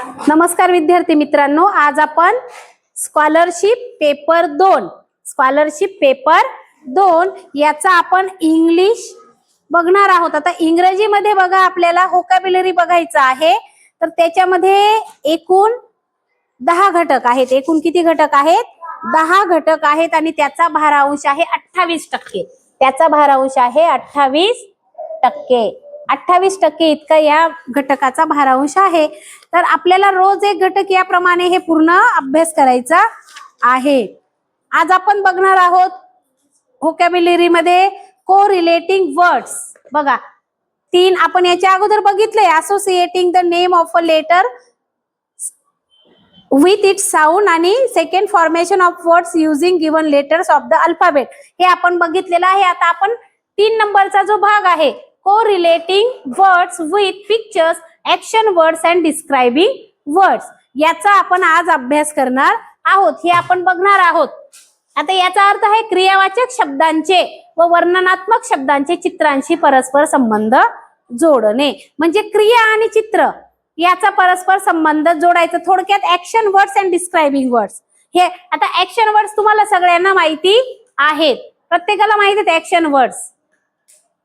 नमस्कार विद्यार्थी मित्रांनो, आज आपण स्कॉलरशिप पेपर 2 याचा आपण इंग्लिश बघणार आहोत। आता इंग्रजीमध्ये बघा, आपल्याला व्होकॅब्युलरी बघायचं आहे, तर त्याच्यामध्ये एकूण 10 घटक आहेत। एकूण किती घटक आहेत? 10 घटक आहेत आणि त्याचा भारांश आहे 28%। त्याचा भारांश आहे 28%। 28% इतका या घटकाचा भारांश आहे। तर आपल्याला रोज एक घटक याप्रमाणे हे पूर्ण अभ्यास करायचा आहे। आज आपण बघणार आहोत व्होकॅब्युलरी मध्ये कोरिलेटिंग वर्ड्स। बघा, 3 आपण याच्या अगोदर बघितले, associating the name of a letter with its sound आणि second formation of words using given letters of the alphabet, हे आपण बघितलेलं आहे। आता आपण 3 नंबरचा जो भाग आहे, correlating words with pictures, action words and describing words, याचा आपण आज अभ्यास करणार आहोत। हे आपण बघणार आहोत। आता याचा अर्थ आहे क्रियावाचक शब्दांचे व वर्णनात्मक शब्दांचे चित्रांशी परस्पर संबंध जोडणे। म्हणजे क्रिया आणि चित्र याचा परस्पर संबंध जोडायचा। थोडक्यात action words and describing words, हे आता ऍक्शन वर्ड्स तुम्हाला सगळ्यांना माहिती आहेत, प्रत्येकाला माहिती आहेत ऍक्शन वर्ड्स।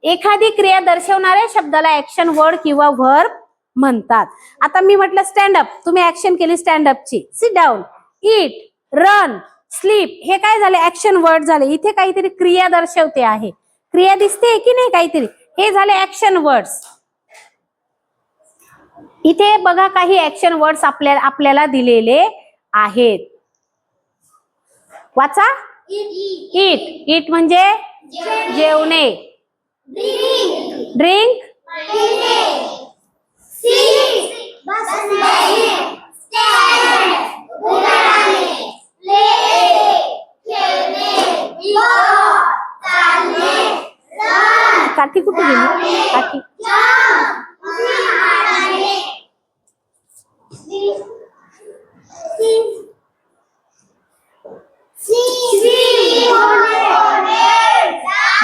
एखादी क्रिया दर्शवणाऱ्या शब्दाला ऍक्शन वर्ड किंवा व्हर्ब म्हणतात। आता मी म्हटलं स्टँड अप, तुम्ही ऍक्शन केली स्टँड अपची। सिट डाऊन, ईट, रन, स्लीप, हे काय झाले? ऍक्शन वर्ड झाले। इथे काहीतरी क्रिया दर्शवते आहे, क्रिया दिसते की नाही काहीतरी, हे झाले ऍक्शन वर्ड्स। इथे बघा, काही ऍक्शन वर्ड्स आपल्याला दिलेले आहेत, वाचा। ईट, ईट म्हणजे जेवणे। ड्रिंक, काठी कुठे गेली? काठी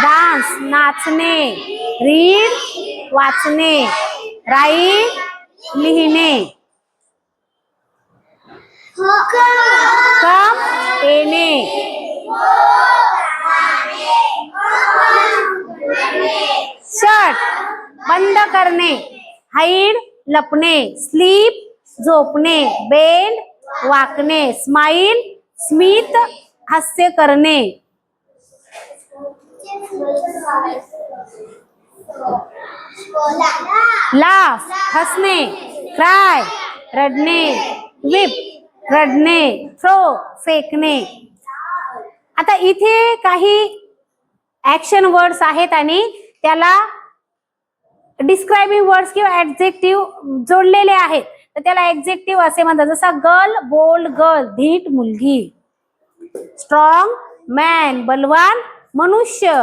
डान्स, नाचणे। रीड, वाचणे। राईट, लिहिणे। कम, येणे। शट, बंद करणे। हाईड, लपणे। स्लीप, झोपणे। बेंड, वाकणे। स्माइल, स्मित, हास्य करणे। लाफ, हसणे। क्राय, रडणे। विप, रडणे। थ्रो, फेकणे। आता इथे काही ऍक्शन वर्ड्स आहेत आणि त्याला डिस्क्राइबिंग वर्ड्स किंवा ऍडजेक्टिव्ह जोडलेले आहेत, तर त्याला ऍडजेक्टिव्ह असे म्हणतात। जसा गर्ल, बोल्ड गर्ल, धीट मुलगी। स्ट्रॉंग मॅन, बलवान मनुष्य।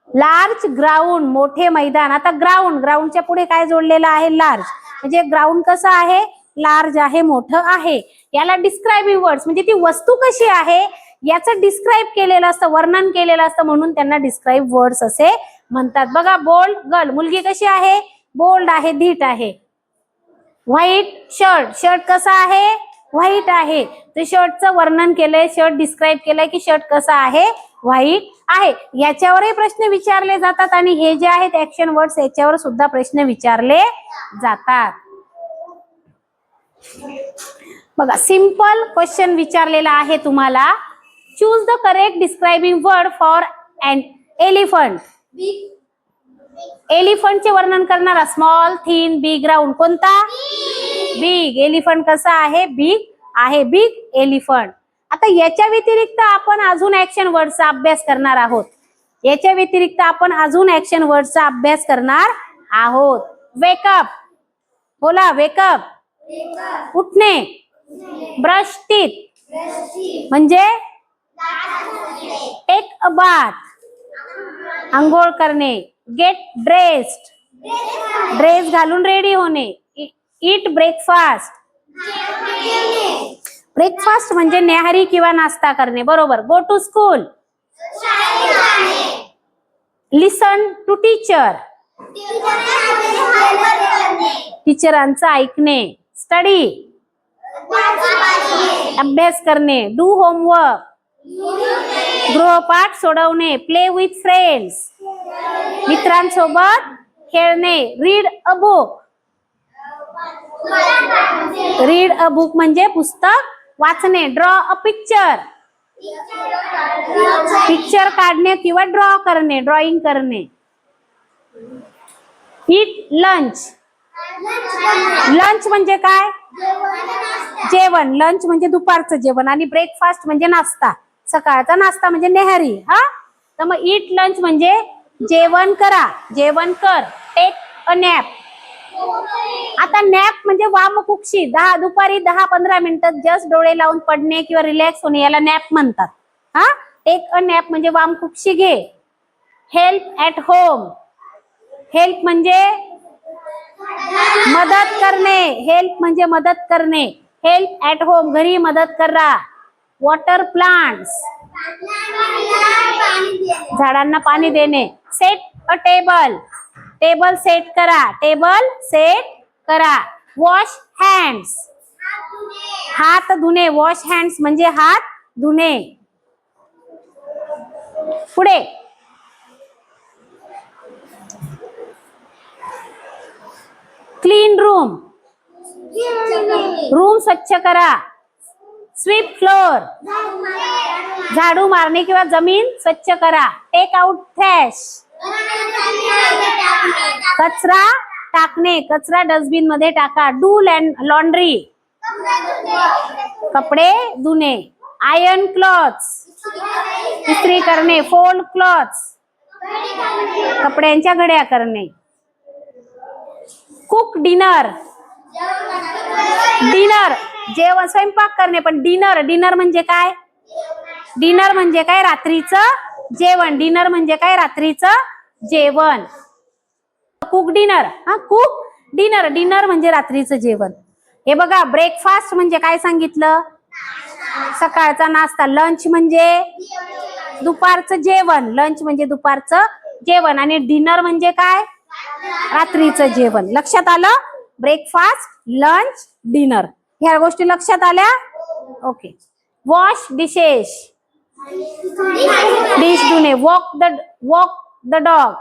लार्ज ग्राउंड, मोठे मैदान। आता ग्राउंड, ग्राउंडच्या पुढे काय जोडलेलं आहे? लार्ज, म्हणजे ग्राउंड कसं आहे? लार्ज आहे, मोठं आहे। याला डिस्क्राइबिंग वर्ड्स म्हणजे ती वस्तू कशी आहे याचं डिस्क्राइब केलेलं असतं, वर्णन केलेलं असतं, म्हणून त्यांना डिस्क्राइब वर्ड्स असे म्हणतात। बघा, बोल्ड गर्ल, मुलगी कशी आहे? बोल्ड आहे, धीट आहे। व्हाईट शर्ट, शर्ट कसा आहे? व्हाईट आहे। तर शर्टचं वर्णन केलंय, शर्ट डिस्क्राइब केलंय की शर्ट कसा आहे? व्हाईट आहे। याच्यावरही प्रश्न विचारले जातात आणि हे जे आहेत ऍक्शन वर्ड्स, याच्यावर सुद्धा प्रश्न विचारले जातात। बघा, सिंपल क्वेश्चन विचारलेला आहे तुम्हाला। Choose the correct describing word for an elephant. एलिफंटचे वर्णन करणारा स्मॉल, थिन, बिग, राऊंड कोणता? बिग। एलिफंट कसा आहे? बिग आहे, बिग एलिफंट। आता याच्या व्यतिरिक्त आपण अजून ऍक्शन वर्डचा अभ्यास करणार आहोत। याच्या व्यतिरिक्त आपण अजून ऍक्शन वर्डचा अभ्यास करणार आहोत। वेकअप, बोला वेकअप, उठणे। ब्रश टीथ म्हणजे टेक अ बाथ, अंघोळ करणे। गेट ड्रेस्ड, ड्रेस घालून रेडी होणे। ईट ब्रेकफास्ट, ब्रेकफास्ट म्हणजे न्याहारी किंवा नाश्ता करणे, बरोबर। Go to school, listen to teacher, टीचरांचं ऐकणे. स्टडी अभ्यास करणे. डू होमवर्क गृहपाठ सोडवणे. प्ले विथ फ्रेंड्स मित्रांसोबत खेळणे. रीड अ बुक म्हणजे पुस्तक वाचणे. ड्रॉ अ पिक्चर पिक्चर काढणे किंवा ड्रॉ करणे, ड्रॉइंग करणे. ईट लंच लंच म्हणजे काय? जेवण. लंच म्हणजे दुपारचं जेवण आणि ब्रेकफास्ट म्हणजे नाश्ता, सकाळचा नाश्ता म्हणजे नेहरी. हा, तर मग ईट लंच म्हणजे जेवण करा, जेवण कर. Take a nap. आता नॅप म्हणजे वामकुक्षी. दुपारी 10-15 मिनिटं जस्ट डोळे लावून पडणे किंवा रिलॅक्स होणे, याला नॅप म्हणतात. हा, टेक अ नॅप म्हणजे वामकुक्षी घे. Help at home. हेल्प म्हणजे मदत करणे. हेल्प म्हणजे मदत करणे. हेल्प ऍट होम घरी मदत करा. वॉटर प्लांट्स झाडांना पाणी देणे. सेट अ टेबल. टेबल सेट करा. टेबल सेट करा. वॉश हँड्स हात धुणे. वॉश हँड्स म्हणजे हात धुणे. पुढे क्लीन रूम. रूम स्वच्छ करा. स्वीप फ्लोर झाडू मारणे किंवा जमीन स्वच्छ करा. टेक आउट ट्रॅश कचरा टाकणे. कचरा डस्टबिन मध्ये टाका. डू लॉन्ड्री कपडे धुणे. आयर्न क्लॉथ्स इस्त्री करणे. फोल्ड क्लॉथ्स कपड्यांच्या घड्या करणे. Cook dinner. डिनर जेवण, स्वयंपाक करणे. पण डिनर, डिनर म्हणजे काय? डिनर म्हणजे काय? रात्रीचं जेवण. डिनर म्हणजे काय? रात्रीचं जेवण. Cook dinner. हा, कुक डिनर. डिनर म्हणजे रात्रीचं जेवण. हे बघा, ब्रेकफास्ट म्हणजे काय सांगितलं? सकाळचा नाश्ता. लंच म्हणजे दुपारचं जेवण. लंच म्हणजे दुपारचं जेवण. आणि डिनर म्हणजे काय? रात्रीचं जेवण. लक्षात आलं? ब्रेकफास्ट, लंच, डिनर, ह्या गोष्टी लक्षात आल्या? ओके. Wash dishes. डिश धुणे. वॉक द डॉग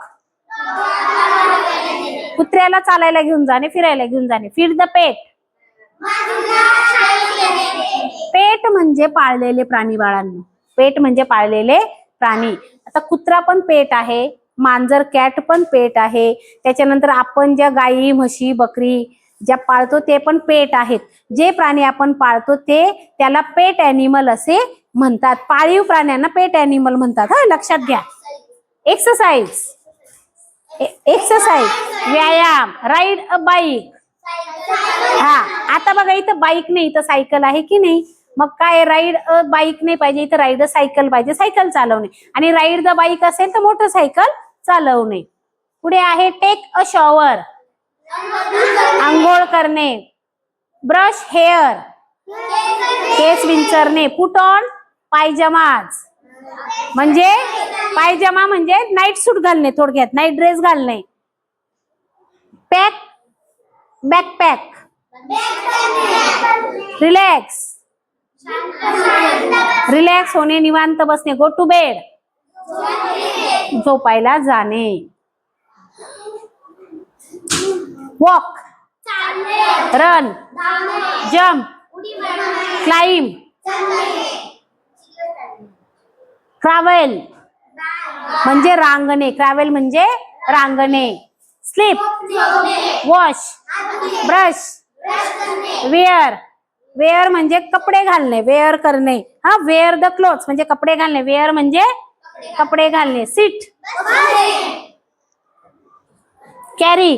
कुत्र्याला चालायला घेऊन जाणे, फिरायला घेऊन जाणे. Feed the pet. पेट म्हणजे पाळलेले प्राणी बाळांनो. पेट म्हणजे पाळलेले प्राणी. आता कुत्रा पण पेट आहे, मांजर कॅट पण पेट आहे. त्याच्यानंतर आपण ज्या गाई, म्हशी, बकरी ज्या पाळतो ते पण पेट आहेत. जे प्राणी आपण पाळतो ते त्याला पेट ॲनिमल असे म्हणतात. पाळीव प्राण्यांना पेट ॲनिमल म्हणतात. हा, लक्षात घ्या. एक्सरसाइज. एक्सरसाइज व्यायाम. Ride a bike. हा, आता बघा इथं बाईक नाही, इथं सायकल आहे की नाही? मग काय, राईड अ बाईक नाही पाहिजे, इथं राईड अ सायकल पाहिजे. सायकल चालवणे. आणि राईड द बाईक असेल तर मोटरसायकल चालवणे. पुढे आहे टेक अ शॉवर. आंघोळ करणे. ब्रश हेअर केस विंचरणे. पुट ऑन पायजमाज म्हणजे पायजमा म्हणजे नाईट सूट घालणे, थोडक्यात नाईट ड्रेस घालणे. Pack backpack. रिलॅक्स. रिलॅक्स होणे, निवांत बसणे. गो टू बेड झोपायला जाणे. Walk run jump climb travel म्हणजे रांगणे. ट्रॅव्हल म्हणजे रांगणे. Sleep wash brush wear. Wear म्हणजे कपडे घालणे, वेअर करणे. हा, वेअर द क्लोथ्स म्हणजे कपडे घालणे. वेअर म्हणजे कपडे घालणे. सिट कॅरी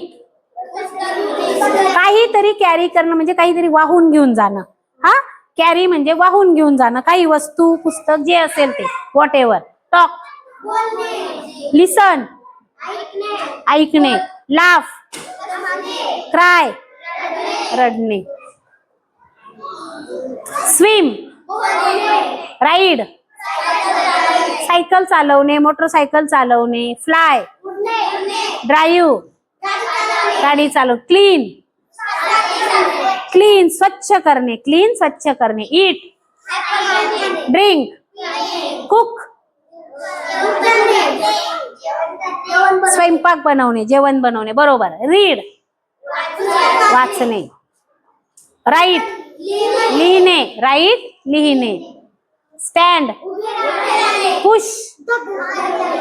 काहीतरी कॅरी करणं म्हणजे काहीतरी वाहून घेऊन जाणं. हा, कॅरी म्हणजे वाहून घेऊन जाणं, काही वस्तू, पुस्तक जे असेल ते, व्हॉट एव्हर. टॉक लिसन ऐकणे. लाफ क्राय रडणे. स्विम राईड सायकल चालवणे, मोटरसायकल चालवणे. फ्लाय ड्राईव्ह गाडी चालव. क्लीन क्लीन स्वच्छ करणे, क्लीन स्वच्छ करणे. ईट, ड्रिंक, कुक स्वयंपाक बनवणे, जेवण बनवणे. बरोबर. रीड वाचणे. राईट लिहिणे, राईट लिहिणे. स्टँड पुश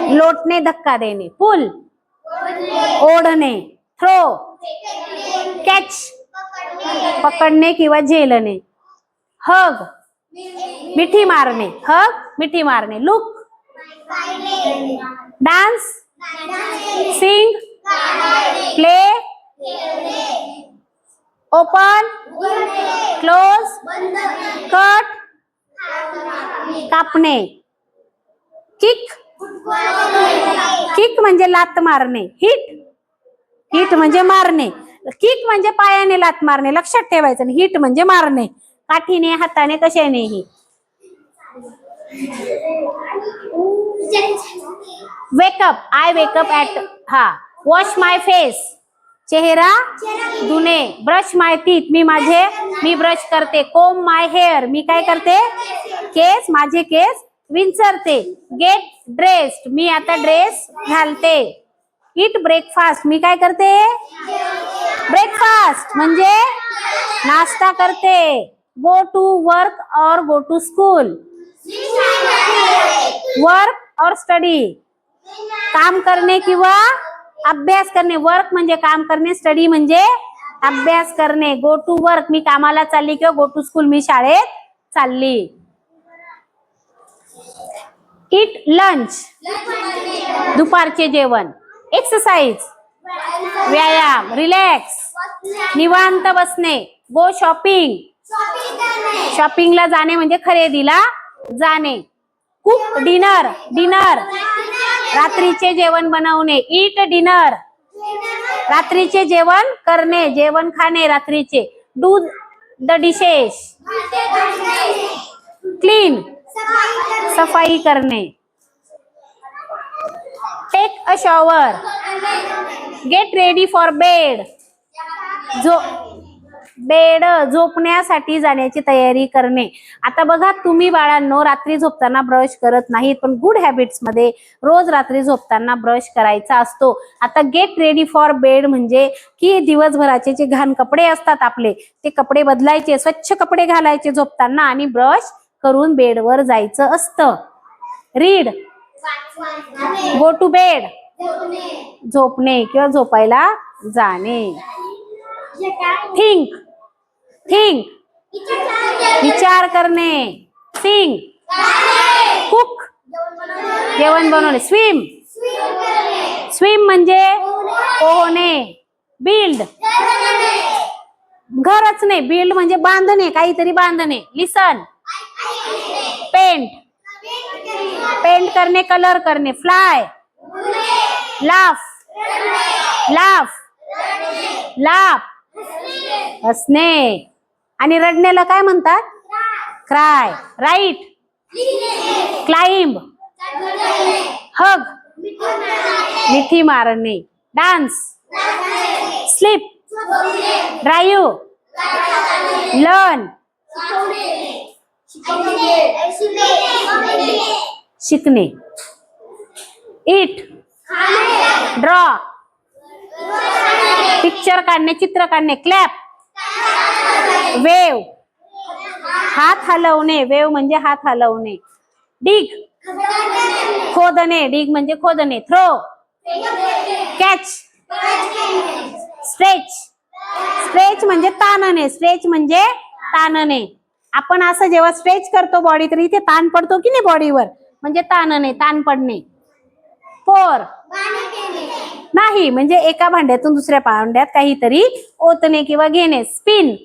लोटणे, धक्का देणे. पुल ओढणे. थ्रो कॅच पकडणे किंवा झेलणे. हग मिठी मारणे, हग मिठी मारणे. Look dance, sing, play, open, close, cut कापणे. किक, किक म्हणजे लात मारणे. हिट, हिट म्हणजे मारणे. किक म्हणजे पायाने लात मारणे, लक्षात ठेवायचं. हिट म्हणजे मारणे, काठीने, हाताने, कशानेही. वेकअप, आय वेकअप ऍट, हा. वॉश माय फेस चेहरा धुणे. ब्रश माय टीथ मी ब्रश करते. कोम माय हेअर मी काय करते, केस माझे केस विंचरते. गेट ड्रेस्ड मी आता ड्रेस घालते. ईट ब्रेकफास्ट मी काय करते, ब्रेकफास्ट म्हणजे नाश्ता करते. गो टू वर्क और गो टू स्कूल, वर्क और स्टडी काम करणे किंवा अभ्यास करणे. वर्क म्हणजे काम करणे, स्टडी म्हणजे अभ्यास करणे. गो टू वर्क मी कामाला चालली किंवा गो टू स्कूल मी शाळेत चालली. ईट लंच दुपारचे जेवण. एक्सरसाइज व्यायाम. रिलॅक्स निवांत बसणे. गो शॉपिंग शॉपिंगला जाणे म्हणजे खरेदीला जाणे. कुक डिनर रात्रीचे जेवण बनवणे. ईट डिनर रात्रीचे जेवण करणे, जेवण खाणे रात्रीचे. डू द डिशेस क्लीन सफाई करणे. Take a shower get ready for bed झोपण्यासाठी जाण्याची तयारी करणे. आता बघा तुम्ही बाळांनो रात्री झोपताना ब्रश करत नाहीत, पण गुड हॅबिट्स मध्ये रोज रात्री झोपताना ब्रश करायचा असतो. आता गेट रेडी फॉर बेड म्हणजे की दिवसभराचे जे घाण कपडे असतात आपले ते कपडे बदलायचे, स्वच्छ कपडे घालायचे झोपताना आणि ब्रश करून बेडवर जायचं असतं. रीड गो टू बेड झोपणे किंवा झोपायला जाणे. थिंक विचार करणे. सिंग कुक जेवण बनवणे. स्विम म्हणजे पोहणे. बिल्ड घरच नाही, बिल्ड म्हणजे बांधणे, काहीतरी बांधणे. लिसन पेंट करणे, कलर करणे. फ्लाय लाफ हसणे. आणि रडण्याला काय म्हणतात, क्राय. राईट क्लाइंब हग मिठी मारणे. डान्स स्लीप ड्राईव्ह लर्न शिकणे. इट ड्रॉ पिक्चर काढणे, चित्र काढणे. क्लॅप वेव हात हलवणे. वेव म्हणजे हात हलवणे. डिग खोदणे. डिग म्हणजे खोदणे. Throw catch. स्ट्रेच म्हणजे ताणणे. स्ट्रेच म्हणजे ताणणे. आपण असं जेव्हा स्ट्रेच करतो बॉडी तर इथे ताण पडतो की नाही बॉडीवर, म्हणजे ताणणे, ताण पडणे. पोर नाही म्हणजे एका भांड्यातून दुसऱ्या भांड्यात काहीतरी ओतणे किंवा घेणे. स्पिन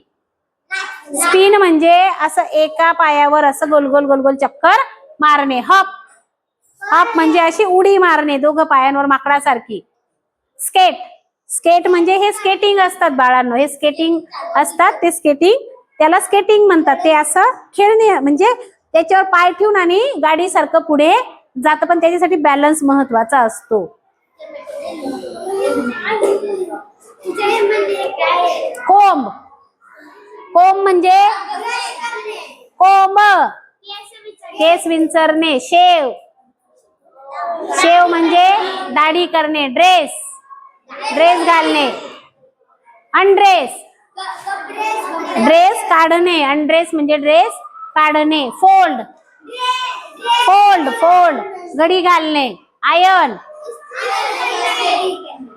म्हणजे असं एका पायावर असं गोल गोल चक्कर मारणे. हप म्हणजे अशी उडी मारणे दोघं पायांवर माकडासारखी. स्केट म्हणजे हे स्केटिंग असतात बाळांनो, हे स्केटिंग असतात, ते स्केटिंग त्याला स्केटिंग म्हणतात. ते असं खेळणे म्हणजे त्याच्यावर पाय ठेवून आणि गाडी सारखं पुढे जातं, पण त्याच्यासाठी बॅलन्स महत्वाचा असतो. कोंब कोंब म्हणजे कोंब, केस विंचरणे. शेव, शेव म्हणजे दाढी करणे. ड्रेस, ड्रेस घालणे. अनड्रेस, ड्रेस काढणे. अनड्रेस म्हणजे ड्रेस काढणे. फोल्ड, फोल्ड, फोल्ड घडी घालणे. आयर्न,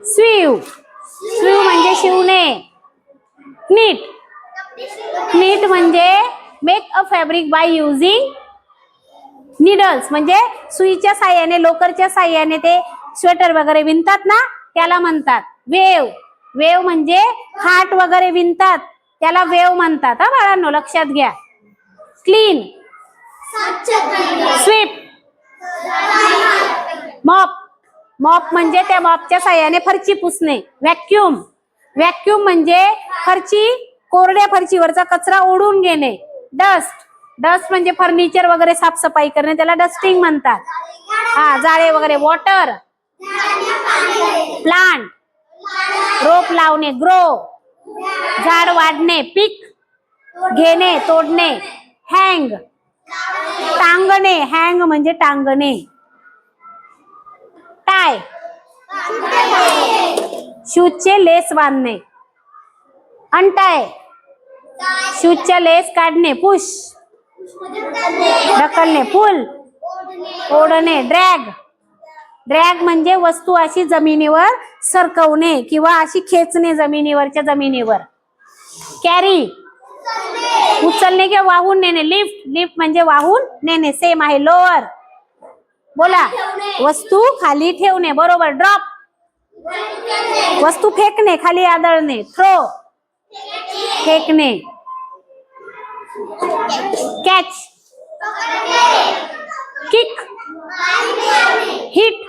स्वीव, स्वीव म्हणजे शिवणे. नीट, नीट म्हणजे make a fabric by using needles म्हणजे सुईच्या साह्याने, लोकरच्या साह्याने ते स्वेटर वगैरे विणतात ना, त्याला म्हणतात वेव. वेव म्हणजे खाट वगैरे विणतात त्याला वेव म्हणतात. हा बाळांनो, लक्षात घ्या. क्लीन, स्वीप, मॉप, मॉप म्हणजे त्या मॉपच्या साह्याने फरची पुसणे. व्हॅक्यूम, व्हॅक्यूम म्हणजे फरची, कोरड्या फरचीवरचा कचरा ओढून घेणे. डस्ट, डस्ट म्हणजे फर्निचर वगैरे साफसफाई करणे, त्याला डस्टिंग म्हणतात. हा, जाळे वगैरे. वॉटर, प्लांट, रोप लावणे. ग्रो, झाड वाढणे. पिक, घेणे, तोडणे. हँग, टांगणे. हँग म्हणजे टांगणे. टाय, शूजचे लेस बांधणे. अनटाय, शूजच्या लेस काढणे. पुश, ढकलणे. पुल, ओढणे. ड्रॅग, ड्रॅग म्हणजे वस्तू अशी जमिनीवर सरकवणे किंवा अशी खेचणे जमिनीवरच्या जमिनीवर. कॅरी, उचलणे किंवा वाहून नेणे. लिफ्ट, लिफ्ट म्हणजे वाहून नेणे. सेम आहे. लोअर, बोला. वस्तू खाली ठेवणे. बरोबर. ड्रॉप, वस्तू फेकणे, खाली आदळणे. थ्रो, फेकणे. कॅच, किक, हिट,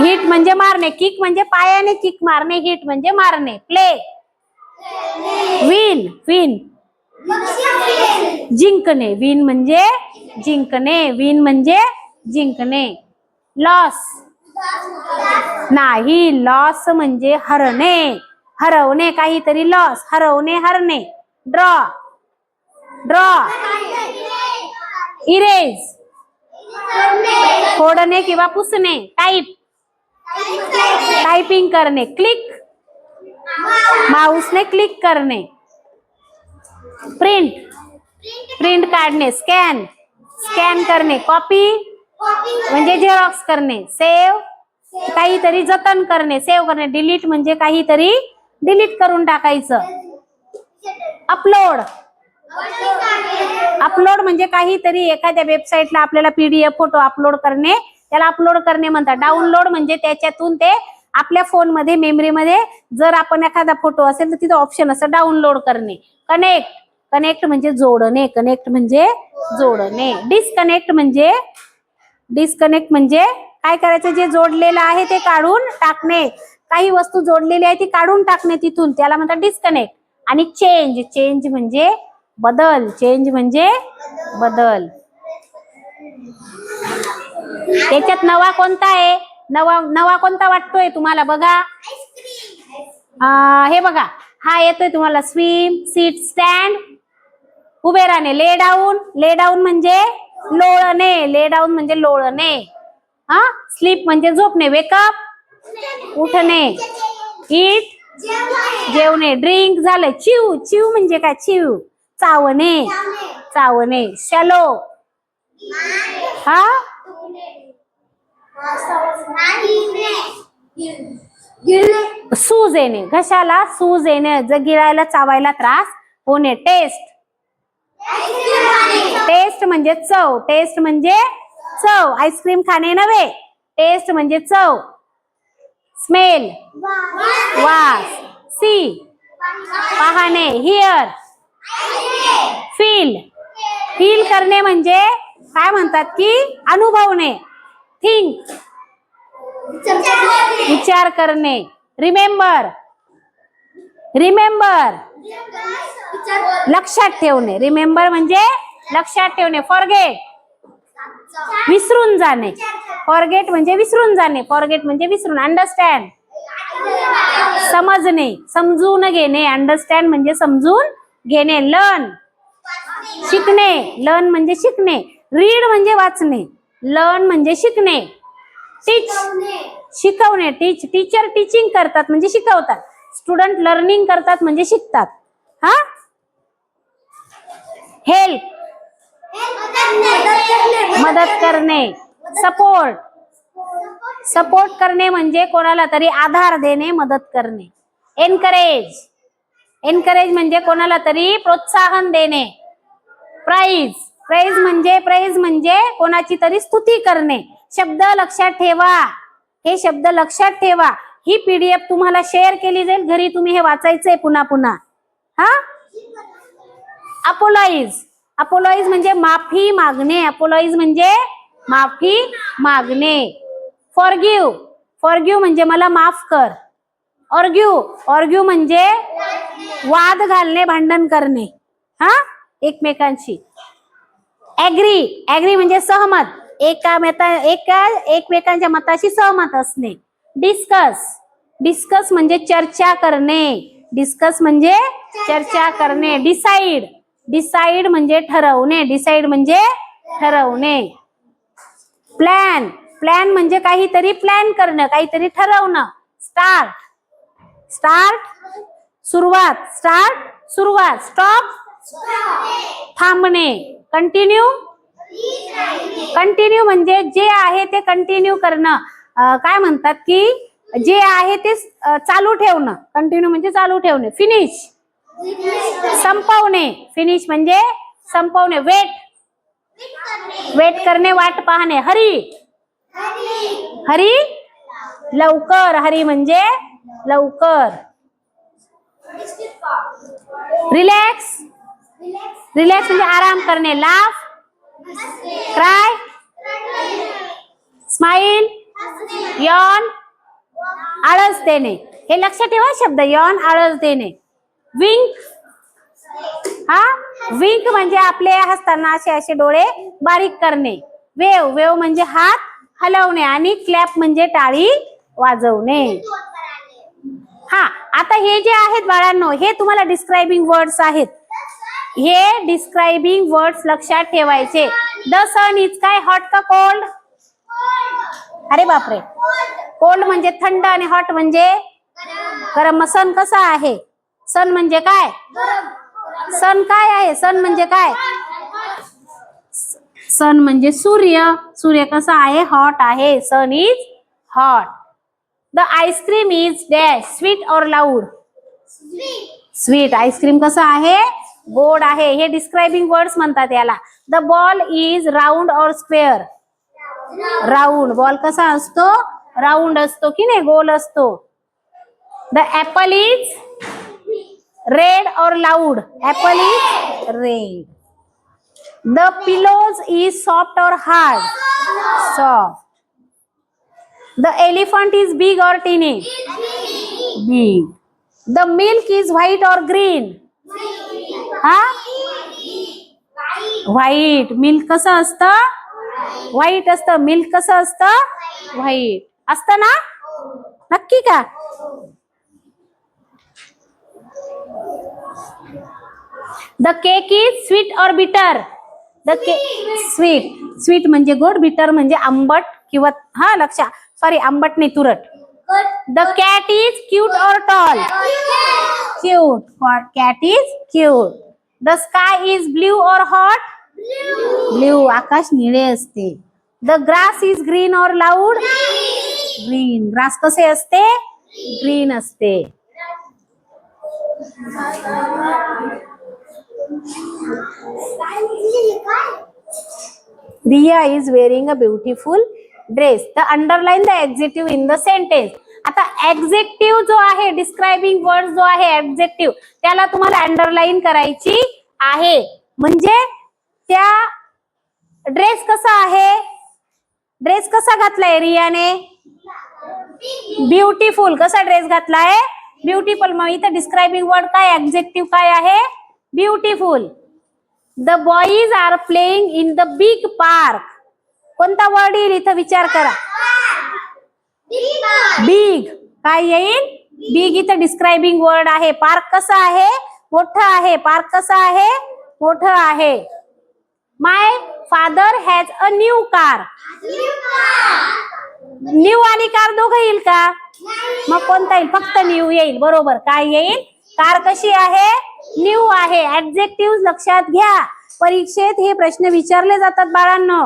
हिट म्हणजे मारणे. किक म्हणजे पायाने किक मारणे. हिट म्हणजे मारणे. प्ले, विन, विन जिंकणे. विन म्हणजे जिंकणे. विन म्हणजे जिंकणे. लॉस, नाही, लॉस म्हणजे हरणे, हरवणे काहीतरी. लॉस, हरवणे, हरणे. ड्रॉ, ड्रॉ, इरेज, फोडणे किंवा पुसणे. टाईप, टायपिंग करणे. क्लिक, माऊसने क्लिक करणे. प्रिंट, प्रिंट काढणे. स्कॅन, स्कॅन करणे. कॉपी म्हणजे झेरॉक्स करणे. सेव्ह, काहीतरी जतन करणे. सेव्ह करणे. डिलीट म्हणजे काहीतरी डिलीट करून टाकायचं. अपलोड, अपलोड म्हणजे काहीतरी एखाद्या वेबसाईटला आपल्याला पीडीएफ फोटो अपलोड करणे, त्याला अपलोड करणे म्हणतात. डाउनलोड म्हणजे त्याच्यातून ते आपल्या फोन मध्ये, मेमरी मध्ये जर आपण एखादा फोटो असेल तर तिथं ऑप्शन असं डाउनलोड करणे. कनेक्ट, कनेक्ट म्हणजे जोडणे. कनेक्ट म्हणजे जोडणे. डिस्कनेक्ट म्हणजे, डिस्कनेक्ट म्हणजे काय करायचं, जे जोडलेलं आहे ते काढून टाकणे. काही वस्तू जोडलेली आहे ती काढून टाकणे तिथून, त्याला म्हणतात डिस्कनेक्ट. आणि चेंज, चेंज म्हणजे बदल. चेंज म्हणजे बदल. त्याच्यात नवा कोणता आहे, नवा, नवा कोणता वाटतोय तुम्हाला बघा. हे बघा, हा येतोय तुम्हाला. स्विम, सीट, स्टँड, उभे राहणे. ले डाऊन, ले डाऊन म्हणजे लोळणे. ले डाऊन म्हणजे लोळणे. हा, स्लीप म्हणजे झोपणे. वेकअप, उठणे. ईट, जेवणे. ड्रिंक झालं. चिव, चिव म्हणजे काय, चिव चावणे, चावणे. शॅलो, हा, सूज येणे, घशाला सूज येणे, गिळायला चावायला त्रास होणे. टेस्ट, टेस्ट म्हणजे चव. टेस्ट म्हणजे चव. आईस्क्रीम खाणे नव्हे, टेस्ट म्हणजे चव. स्मेल, वास. सी, पाहणे. हिअर, फील, फील करणे म्हणजे काय म्हणतात की अनुभवणे. थिंक, विचार करणे. रिमेंबर, रिमेंबर लक्षात ठेवणे. रिमेंबर म्हणजे लक्षात ठेवणे. फॉरगेट, विसरून जाणे. फॉरगेट म्हणजे विसरून जाणे. फॉरगेट म्हणजे विसरून. अंडरस्टँड, समजणे, समजून घेणे. अंडरस्टँड म्हणजे समजून घेणे. लर्न शिकणे, लर्न म्हणजे शिकणे. रीड म्हणजे वाचणे, लर्न म्हणजे शिकणे. टीच शिकवणे, टीचर टीचिंग करतात म्हणजे शिकवतात. स्टुडंट लर्निंग करतात म्हणजे शिकतात. हा. हेल्प मदत करणे. सपोर्ट सपोर्ट करणे म्हणजे कोणाला तरी आधार देणे, मदत करणे. एनकरेज एनकरेज म्हणजे कोणाला तरी प्रोत्साहन देणे. प्राइज प्राइज म्हणजे कोणाची तरी स्तुती करणे. शब्द लक्षात ठेवा, हे शब्द लक्षात ठेवा. ही पीडीएफ तुम्हाला शेअर केली जाईल, घरी तुम्ही हे वाचायचंय पुन्हा पुन्हा. हा. अपोलाइज अपोलाइज म्हणजे माफी मागणे. अपोलाइज म्हणजे माफी मागणे. फॉरगिव्ह फॉरगिव्ह म्हणजे मला माफ कर. ऑर्ग्यू म्हणजे वाद घालणे, भांडण करणे हा एकमेकांशी. ऍग्री म्हणजे सहमत, एकमेकांच्या मताशी सहमत असणे. डिस्कस म्हणजे चर्चा करणे. डिस्कस म्हणजे चर्चा करणे. डिसाइड म्हणजे ठरवणे. प्लॅन म्हणजे काहीतरी प्लॅन करणं, काहीतरी ठरवणं. स्टार्ट सुरुवात. स्टॉप थांबणे. कंटिन्यू म्हणजे जे आहे ते कंटिन्यू करणं. काय म्हणतात की जे आहे ते चालू ठेवणं. कंटिन्यू म्हणजे चालू ठेवणे. फिनिश म्हणजे संपवणे. वेट करणे, वाट पाहणे. हरी लवकर. हरी म्हणजे लवकर. रिलॅक्स म्हणजे आराम करणे. लाफ क्राय स्माइल यॉन आळस देणे. हे लक्षात ठेवा शब्द. यॉन आळस देणे. विंक म्हणजे आपले हसताना असे डोळे बारीक करणे. वेव म्हणजे हात हलवणे. आणि क्लॅप म्हणजे टाळी वाजवणे. हा. आता हे जे आहेत बाळांनो, हे तुम्हाला डिस्क्रायबिंग वर्ड्स आहेत. हे डिस्क्रायबिंग वर्ड्स लक्षात ठेवायचे. द सन इज काय, हॉट का कोल्ड? अरे बापरे. कोल्ड म्हणजे थंड आणि हॉट म्हणजे गरम. सन कसा आहे? सन म्हणजे काय? सन काय आहे? सन म्हणजे काय? सन म्हणजे सूर्य कसा आहे? हॉट आहे. Sun is hot. The ice cream is dash, sweet or loud? Sweet. Ice cream कसा आहे? गोड आहे. हे डिस्क्रायबिंग वर्ड्स म्हणतात याला. The ball is round or square? Round. Ball कसा असतो? राऊंड असतो की नाही, गोल असतो. The apple is red or loud? Apple is red. The pillows is soft or hard? Soft. The elephant is big or tiny? Big. The milk is white or green? White. Milk कसं असतं? White असतं. Milk कसं असतं? White असतं ना? नक्की का? The cake is sweet और बिटर? द केक स्वीट म्हणजे गोड, बिटर म्हणजे आंबट किंवा आंबट नाही, तुरट. The cat is cute or tall? Cute. Cat is cute. The sky is blue or hot? Blue. आकाश निळे असते. The grass is green or loud? Green. Grass कसे असते? ग्रीन असते. Riya is wearing a beautiful dress. The underline the adjective in the sentence. आता adjective जो आहे, describing word जो आहे ऍडजेक्टिव्ह, त्याला तुम्हाला अंडरलाईन करायची आहे. म्हणजे त्या ड्रेस कसा आहे? ड्रेस कसा घातलाय रियाने? ब्युटिफुल. कसा ड्रेस घातलाय? ब्युटिफुल. मग इथे डिस्क्रायबिंग वर्ड काय, ऍडजेक्टिव्ह काय आहे? Beautiful. The boys are playing in the big park. कोणता वर्ड येईल इथं? विचार करा. बिग. काय येईल? बिग इथं डिस्क्रायबिंग वर्ड आहे. पार्क कसं आहे? मोठं आहे. पार्क कसं आहे? मोठं आहे. My father has a new car. New आणि कार दोघं येईल का? मग कोणता येईल? फक्त न्यू येईल. बरोबर. काय येईल? कार कशी आहे? न्यू आहे. ऍडजेक्टिव्ह लक्षात घ्या. परीक्षेत हे प्रश्न विचारले जातात बाळांनो.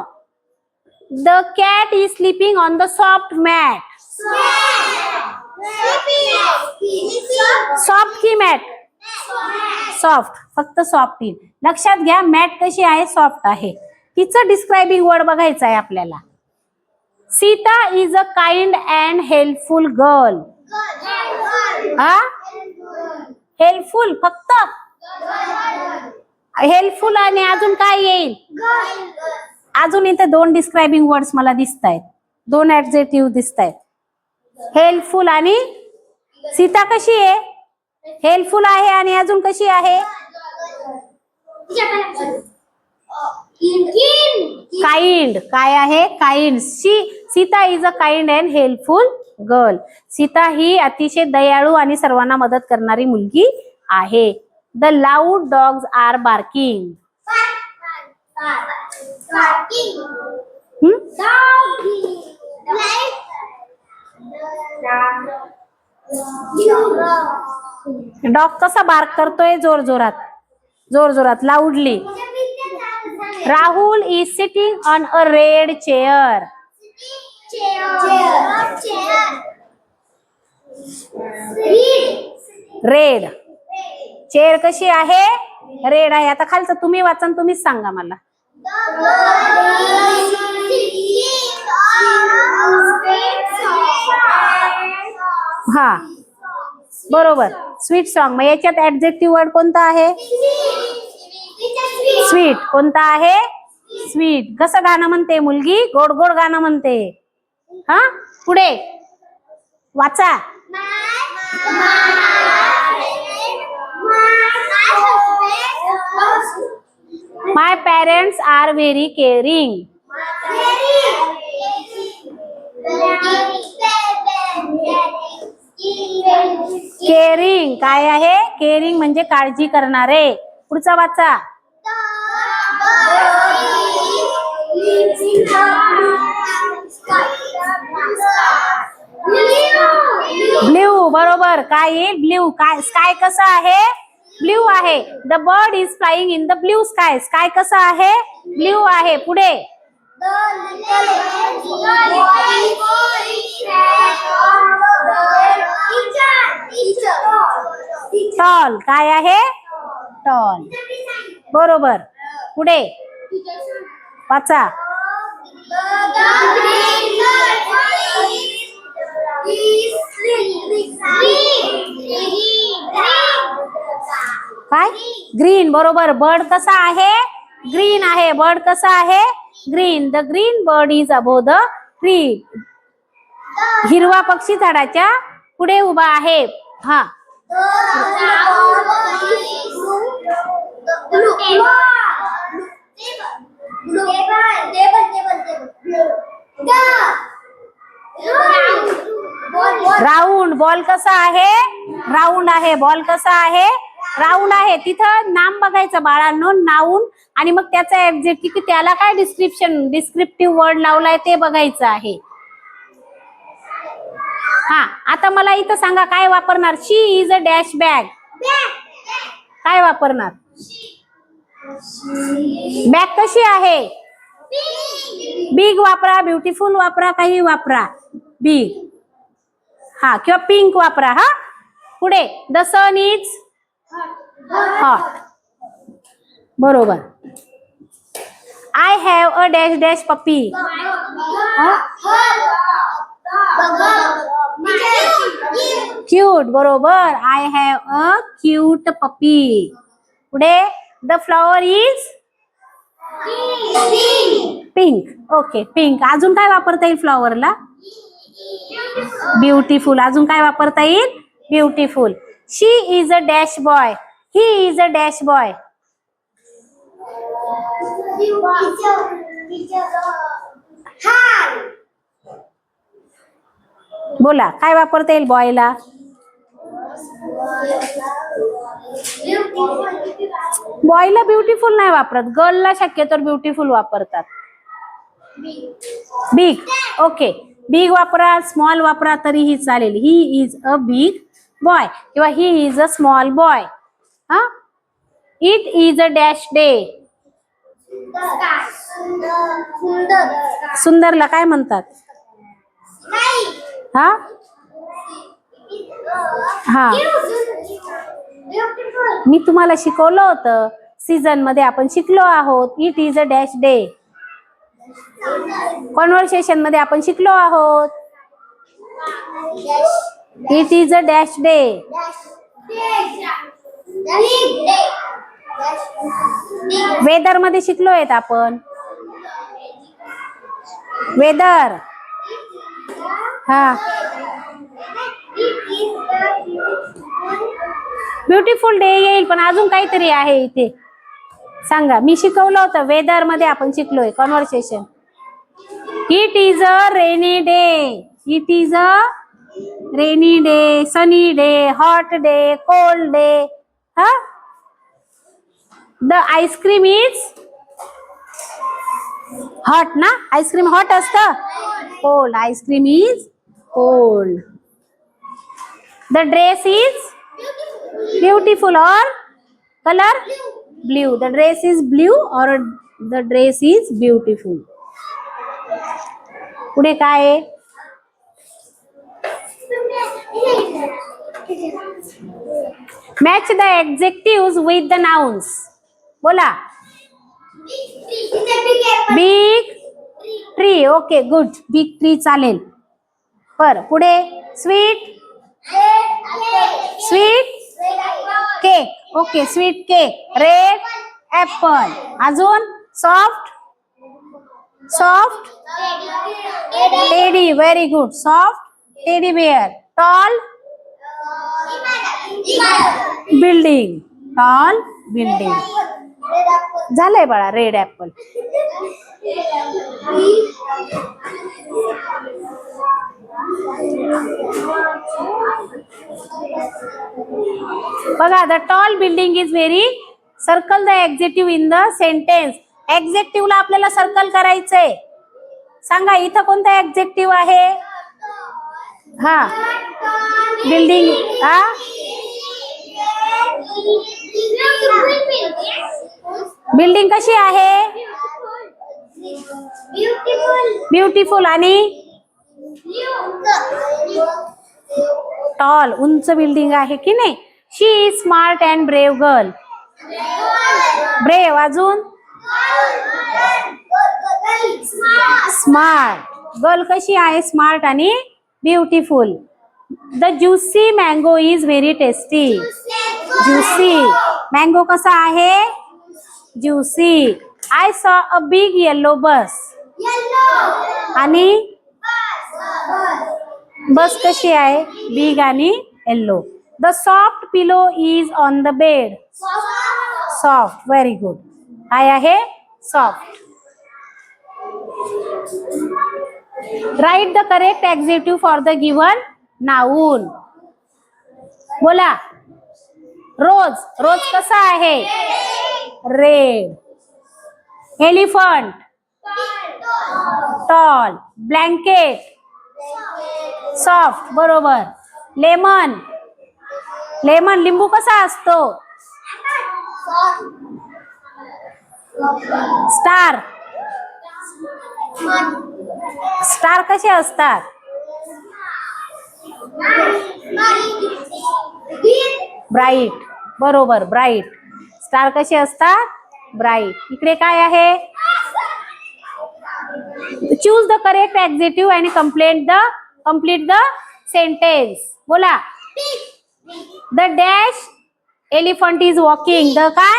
The cat is sleeping on the soft mat. Soft की मॅट? सॉफ्ट. फक्त सॉफ्ट येईल. लक्षात घ्या, मॅट कशी आहे? सॉफ्ट आहे. तिचं डिस्क्रायबिंग वर्ड बघायचं आहे आपल्याला. Sita is a kind and helpful girl. हा, हेल्पफुल. फक्त हेल्पफुल आणि अजून काय येईल? अजून इथे दोन डिस्क्रायबिंग वर्ड्स मला दिसत आहेत. दोन ऍडजेक्टिव्ह दिसत आहेत. हेल्पफुल आणि सीता कशी आहे? हेल्पफुल आहे. आणि अजून कशी आहे? काइंड. काय आहे? Kind. Sita is a kind and helpful girl. Sita ही अतिशय दयाळू आणि सर्वांना मदत करणारी मुलगी आहे. The loud dogs are barking. Dog कसा बार्क करतोय? जोर जोरात. जोर जोरात. Loudly. Rahul is sitting on a red chair. Red. Chair कशी आहे? रेड आहे. आता खालचं तुम्ही वाचा, तुम्हीच सांगा मला. हा, बरोबर. Sweet song. मग याच्यात ऍडजेक्टिव्ह वर्ड कोणता आहे? स्वीट. कोणता आहे? स्वीट. कसं गाणं म्हणते मुलगी? गोड गोड गाणं म्हणते. हा, पुढे वाचा. My parents are very caring. Caring. काय आहे? केअरिंग म्हणजे काळजी करणारे. पुढचा वाचा. ब्ल्यू. बरोबर. काय येईल? ब्ल्यू. काय? स्काय कसं आहे? ब्ल्यू आहे. The bird is flying in the blue sky. Sky कसं आहे? ब्ल्यू आहे. पुढे. टॉल. काय आहे? टॉल. बरोबर. पुढे वाचा. काय? ग्रीन. बरोबर. बर्ड कसा आहे? ग्रीन आहे. बर्ड कसा आहे? Green. The green bird is above the tree. हिरवा पक्षी झाडाच्या पुढे उभा आहे. हा, राऊंड. बॉल कसा आहे? राऊंड आहे. बॉल कसा आहे? राऊंड आहे. तिथं नाम बघायचं बाळांनो, नाऊन, आणि मग त्याचा ऍडजेक्टिव्ह की त्याला काय डिस्क्रिप्टिव्ह वर्ड लावलाय ते बघायचं आहे. हा, आता मला इथं सांगा काय वापरणार? शी इज अ डॅश बॅग. काय वापरणार? बॅग कशी आहे? बिग वापरा, ब्युटिफुल वापरा, काही वापरा. बिग. हा, किंवा पिंक वापरा. हा, पुढे. The sun is hot. बरोबर. I have a dash dash puppy. Cute. बरोबर. I have a cute puppy. पुढे. The flower is pink. Okay, pink. अजून काय वापरता येईल फ्लॉवरला? ब्युटिफुल. अजून काय वापरता येईल? Beautiful. She is a dash boy. He is a dash boy. बोला, काय वापरता येईल बॉयला? बॉयला ब्युटिफुल नाही वापरत, गर्लला शक्यतो ब्युटिफुल वापरतात. बिग, ओके, बिग वापरा, स्मॉल वापरा तरीही चालेल. He is a big boy किंवा he is a small boy. हा, it is a dash day. सुंदरला काय म्हणतात? हा हा, मी तुम्हाला शिकवलं होतं सीझन मध्ये, आपण शिकलो आहोत. It is a dash day. Conversation मध्ये आपण शिकलो आहोत. It is a dash day. Weather मध्ये शिकलो आहेत आपण. वेदर, हा, ब्युटिफुल डे येईल, पण अजून काहीतरी आहे इथे. सांगा, मी शिकवलं होतं वेदर मध्ये आपण शिकलोय conversation. It is a rainy day. It is a rainy day, sunny day, hot day, cold day. हा, द आईस्क्रीम इज हॉट ना, आईस्क्रीम हॉट असतं. Cold, ice cream is cold. The dress is beautiful or colour blue. The dress is blue or the dress is beautiful. पुढे काय आहे? Match the adjectives with the nouns. बोला. Big tree, okay, good, big tree चालेल. पर पुढे sweet, sweet cake, okay, sweet cake. Red apple. अजून soft, soft teddy, very good, soft teddy bear. Tall building, tall building. झालंय बाळा, red apple. बघा, the tall building is very. Circle the adjective in the sentence. एक्झेक्टिव्हला आपल्याला circle करायचंय. सांगा, इथं कोणता एक्झेक्टिव्ह आहे? हा, बिल्डिंग. हा, बिल्डिंग कशी आहे? ब्युटिफुल आणि टॉल, उंच बिल्डिंग आहे की नाही. She is smart and brave girl. Brave, अजून स्मार्ट. गर्ल कशी आहे? स्मार्ट आणि beautiful. The juicy mango is very tasty. Juicy, mango कसा आहे? Juicy. I saw a big yellow बस. आणि बस कशी आहे? बिग आणि yellow. The soft pillow is on the bed. Soft, very good. काय आहे? Soft. Write the correct adjective for the given noun. बोला. Rose, rose कसा आहे? Red. Elephant, tall. Blanket, soft, बरोबर. लेमन, लेमन, लिंबू कसा असतो? स्टार, स्टार कसे असतात? ब्राईट, बरोबर, ब्राईट. स्टार कसे असतात? ब्राईट. इकडे काय आहे? चूज द करेक्ट ऍडजेक्टिव्ह आणि कंप्लीट द सेंटेन्स. बोला. The dash elephant is walking. The काय?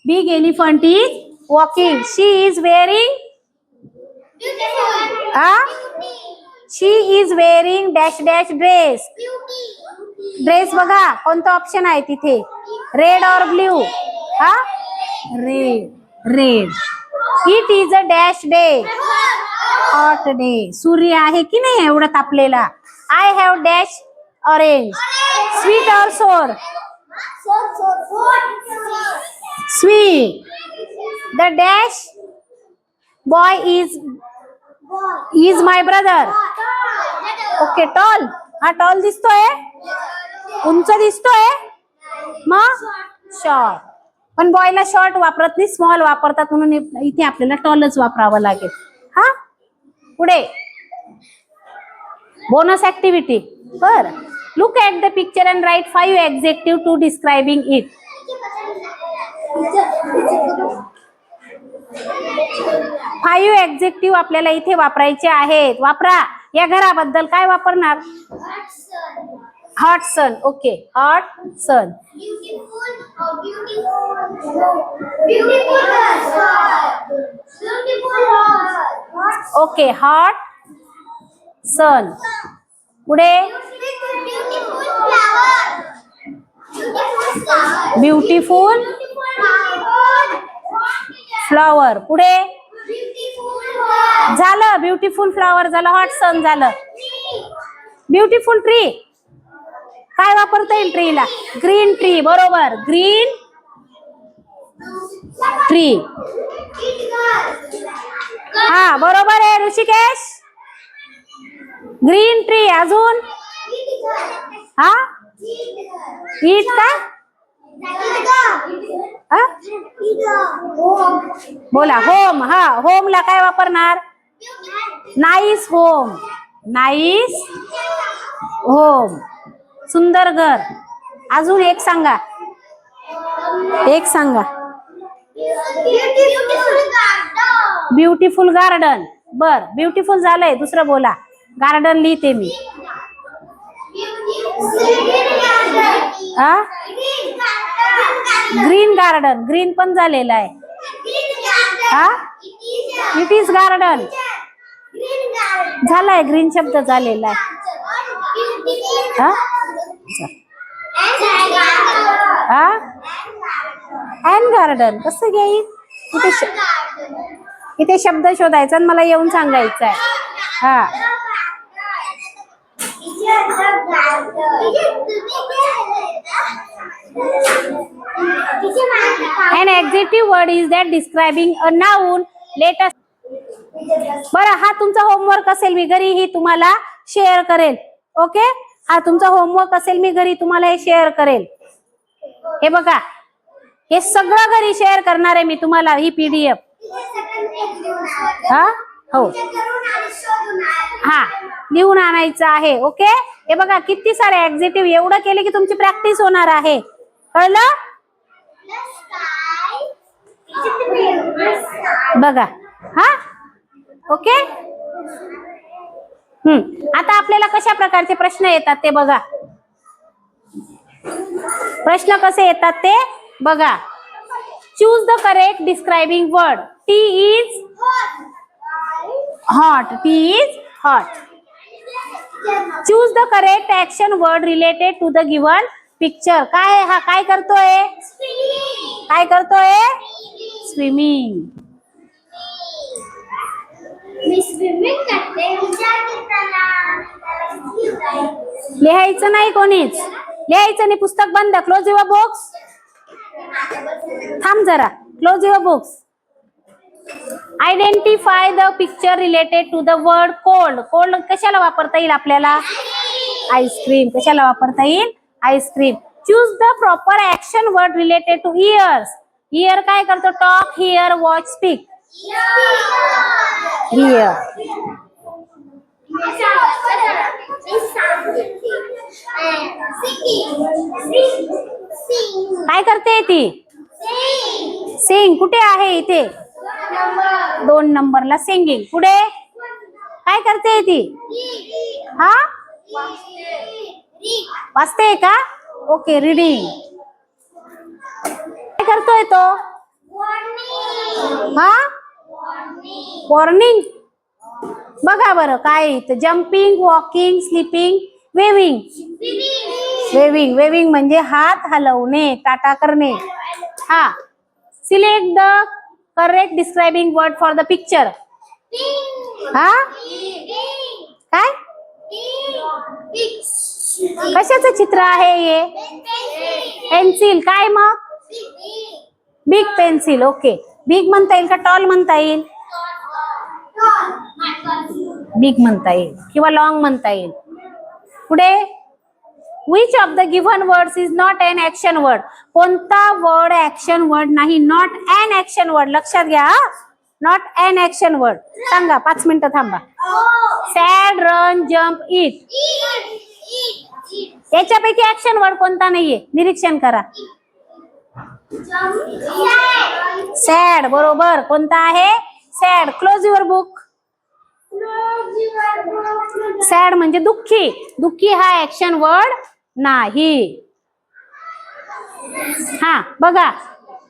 Big elephant is walking. She is wearing. She is wearing dash dash dress. Dress बघा, कोणतं ऑप्शन आहे तिथे? Red or blue? हा, red, red. It is a dash day. Hot day. सूर्य आहे की नाही एवढा तापलेला. I have dash Orange. Sweet or sour? Sweet. The dash boy is my brother. Okay, tall. हा tall दिसतोय, उंच दिसतोय, मग शॉर्ट. पण बॉयला शॉर्ट वापरत नाही, स्मॉल वापरतात, म्हणून इथे आपल्याला टॉलच वापरावं लागेल. हा, पुढे बोनस ऍक्टिव्हिटी. बर, look at the picture and write 5 adjective to describing it. 5 adjective आपल्याला इथे वापरायचे आहेत. वापरा. या घराबद्दल काय वापरणार? Hot sun. Okay, hot sun. Okay, hot sun. पुढे ब्युटिफुल फ्लॉवर. पुढे झालं, ब्युटिफुल फ्लॉवर झालं, हॉट सन झालं. Beautiful tree. काय वापरता येईल ट्रीला? Green tree. बरोबर, ग्रीन ट्री. हा, बरोबर आहे ऋषिकेश. Green tree. अजून? हा, ईट का? बोला. होम. हा, होमला काय वापरणार? Nice home. Nice home. सुंदर घर. अजून एक सांगा, एक सांगा. Beautiful garden. बर, ब्युटिफुल झालंय. दुसरं बोला. गार्डन लिहिते मी. हा, ग्रीन गार्डन. ग्रीन पण झालेलं आहे. हा, इट इज गार्डन झालाय. ग्रीन शब्द झालेला आहे. हा, अँड गार्डन कसं घेईल? इथे शब्द शोधायचा आणि मला येऊन सांगायचा आहे. हा, an adjective word is that describing a noun. Let us. बरं, हा तुमचा होमवर्क असेल, मी घरी ही तुम्हाला शेअर करेल. ओके, हा तुमचा होमवर्क असेल, मी घरी तुम्हाला हे शेअर करेल. हे बघा, हे सगळं घरी शेअर करणार आहे मी तुम्हाला, ही PDF. हा, हो, हा, लिहून आणायचं आहे. ओके, हे बघा किती सारे ऍडजेक्टिव्ह. एवढं केले की तुमची प्रॅक्टिस होणार आहे. कळलं? बघा. हा, ओके. आता आपल्याला कशा प्रकारचे प्रश्न येतात ते बघा. प्रश्न कसे येतात ते बघा. Choose the correct describing word. Tea is hot. Tea is hot. Choose the correct action word related to the given picture. काय हा काय करतोय? काय करतोय? स्विमिंग. लिहायचं नाही कोणीच. लिहायचं नाही. पुस्तक बंद. Close your books. थांब जरा. Close your books. Identify the picture related to the word cold. Cold कशाला वापरता येईल आपल्याला? आईस्क्रीम. कशाला वापरता येईल? Ice cream. Choose the proper action word related to ears. Ear काय करतो? Talk, hear, watch, speak. Hear. काय करते ती? सिंग. कुठे आहे? इथे 2 नंबरला सिंगिंग. पुढे काय करते ती? हा, वाचते का? Okay, reading. काय करतोय तो? हा, वॉर्निंग. बघा बरं काय इथं. Jumping, walking, sleeping, waving. Waving. Waving म्हणजे हात हलवणे, टाटा करणे. हा, select the correct describing word for the picture. हा, काय? कशाचं चित्र आहे हे? पेन्सिल. काय मग? Big pencil. ओके. बिग म्हणता येईल का टॉल म्हणता येईल? बिग म्हणता येईल किंवा लॉंग म्हणता येईल. पुढे, which of the given words is not an action word? कोणता वर्ड ऍक्शन वर्ड नाही? Not an action word. लक्षात घ्या, नॉट एन ऍक्शन वर्ड. सांगा, 5 मिनिटं थांबा. Sad, run, jump, eat. याच्यापैकी ऍक्शन वर्ड कोणता नाहीये? निरीक्षण करा. सॅड. बरोबर. कोणता आहे? Sad. Close your book. Sad म्हणजे दुःखी. दुःखी हा ऍक्शन वर्ड नाही. हा बघा,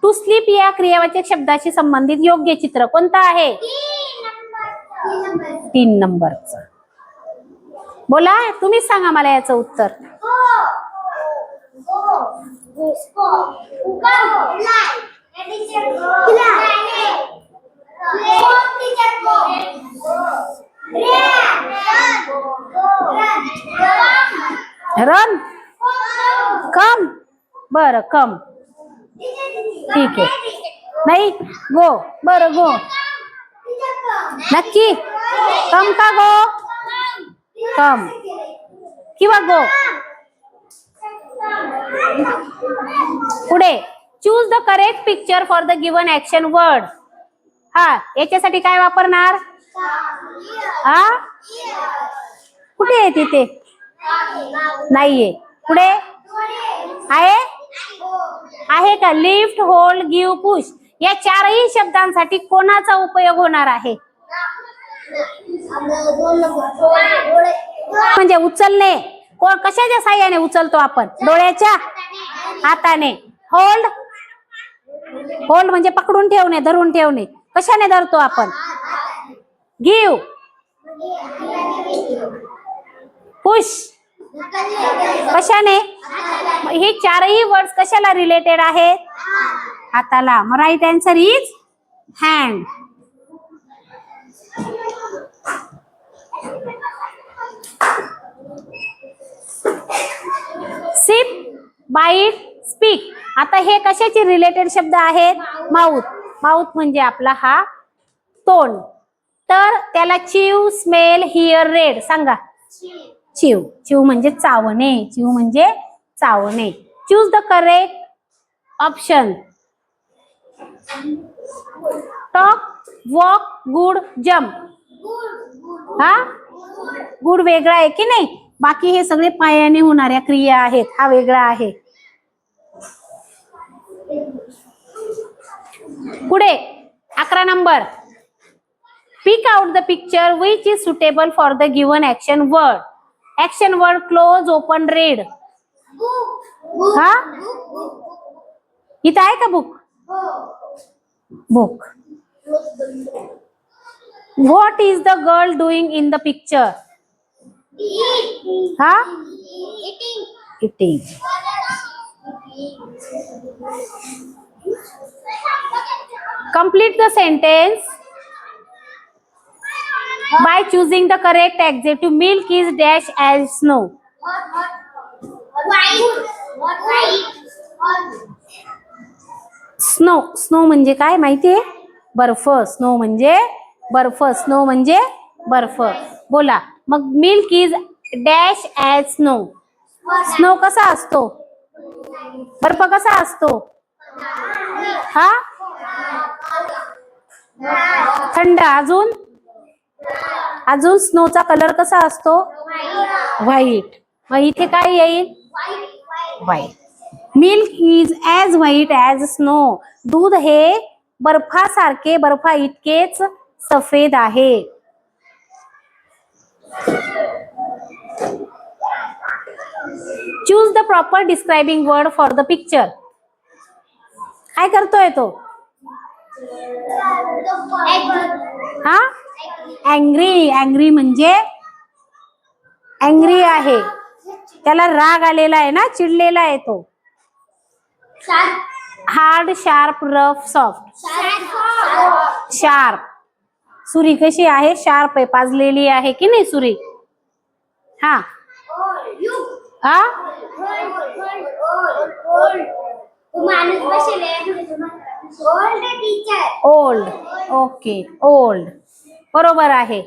टू स्लीप या क्रियावाचक शब्दाशी संबंधित योग्य चित्र कोणतं आहे? 3 नंबरचं. बोला, तुम्हीच सांगा मला याचं उत्तर. रन. कम. बर, कम. ठीक आहे. नाही, गो. बर, गो. नक्की कम का गो? कम किंवा गो. पुढे, choose the correct picture for the given action word. हा, याच्यासाठी काय वापरणार? हा, कुठे आहे तिथे? नाहीये. पुढे आहे? आहे का? Lift, hold, give, push. या 4ही शब्दांसाठी कोणाचा उपयोग होणार आहे? म्हणजे उचलणे. कशाच्या साह्याने उचलतो आपण? डोळ्याच्या, हाताने. होल्ड. होल्ड म्हणजे पकडून ठेवणे, धरून ठेवणे. कशाने धरतो आपण? गिव्ह. पुश. कशाने? हे 4ही वर्ड्स कशाला रिलेटेड आहेत? हाताला. मग right answer is hand. Sip, bite, speak. आता हे कशाचे रिलेटेड शब्द आहेत? माउथ. माउथ म्हणजे आपला हा तोंड. तर त्याला चिव, स्मेल, हिअर, रेड. सांगा. चिव. चिव म्हणजे चावणे. चिव म्हणजे चावणे. Choose the correct option. Talk, walk, good, jump. हा, गुड वेगळा आहे की नाही? बाकी हे सगळे पायाने होणाऱ्या क्रिया आहेत. हा वेगळा आहे. पुढे 11 नंबर. Pick out the picture which is suitable for the given action word. Action word close, open, read. हा, इथं आहे का book? Book. What is the girl doing in the picture? हा, eating. Complete the sentence by choosing the correct adjective. Milk is dash as snow. Snow. Snow म्हणजे काय माहितीये? बर्फ. Snow म्हणजे बर्फ. स्नो म्हणजे बर्फ. बोला मग. Milk is dash as snow. Snow कसा असतो? बर्फ कसा असतो? हा, थंड. अजून अजून स्नोचा कलर कसा असतो? व्हाईट. मग इथे काय येईल? White. Milk is as white as snow. दूध हे बर्फासारखे, बर्फा इतकेच सफेद आहे. Choose the proper describing word for the picture. काय करतोय तो? हा, अँग्री. अँग्री म्हणजे अँग्री आहे, त्याला राग आलेला आहे ना, चिडलेला आहे तो. Hard, sharp, rough, soft. Sharp. सुरी कशी आहे? शार्प आहे, पाजलेली आहे की नाही सुरी? हा हा ओल्ड. ओके, ओल्ड बरोबर आहे.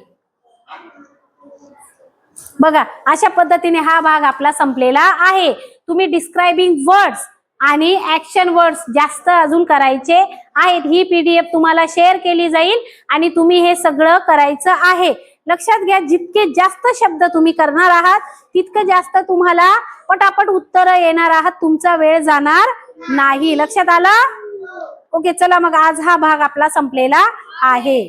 बघा अशा पद्धतीने हा भाग आपला संपलेला आहे. तुम्ही डिस्क्रायबिंग वर्ड्स आणि ऍक्शन वर्ड्स जास्त अजून करायचे आहेत. ही पीडीएफ तुम्हाला शेअर केली जाईल आणि तुम्ही हे सगळं करायचं आहे. लक्षात घ्या, जितके जास्त शब्द तुम्ही करणार आहात तितकं जास्त तुम्हाला पटापट उत्तर येणार आहात, तुमचा वेळ जाणार नाही. लक्षात आलं? ओके, चला मग आज हा भाग आपला संपलेला आहे.